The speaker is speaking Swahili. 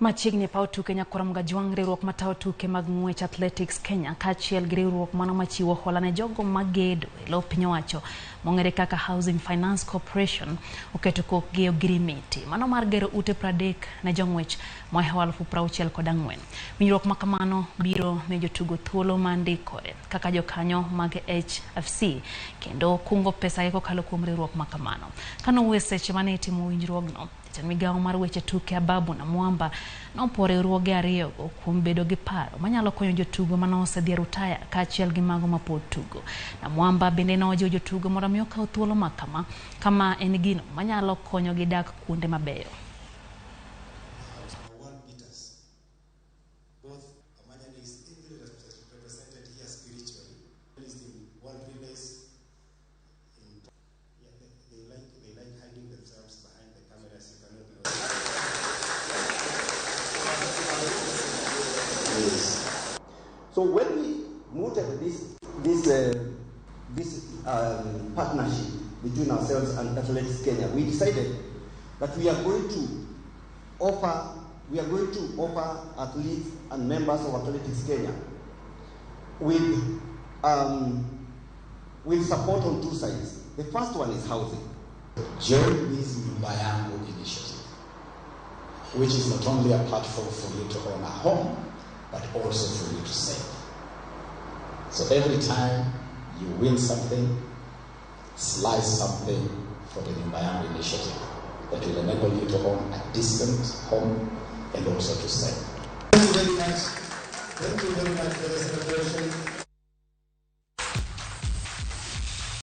Machiegni paw tuke nyakoramga jwang' riwruok matayo tuke mag ng'wech Athletics Kenya kaachiel gi riwruok mano machiwo hola ne jogo magedo e lo piny owacho mong'ere kaka Housing Finance Corporation oketo kokgi ogirimiti mano mar gero ute 30 ne jong'wech ma higa 2064. Winjruok ma kamano biro miyo jotugo thuolo mar ndikore kaka jokanyo mag HFC kendo kungo pesa kokalo kuom riwruok ma kamano. Kano seche mane itimo winjruogno, migawo mar weche tuke Ababu na Mwamba nopore riwruoge ariyo kuom bedo gi paro manyalo konyo jotugo mano osedhi rutaya kaachiel gi mago mapod tugo. Na Mwamba bende nojiwo jotugo mondo omi okaw thuolo kama en gino manyalo konyo gi dak kuonde mabeyo. So when we mooted this partnership between ourselves and Athletics Kenya, we decided that we are going to offer athletes and members of Athletics Kenya with support on two sides. The first one is housing. Join this Nyumba Yangu initiative, which is not only a platform for you to own a home, but also for you to save. So every time you win something, slice something for the Nyumba Yangu initiative that will enable you to own a decent home and also to save. Thank you very much. Thank you very much for the celebration.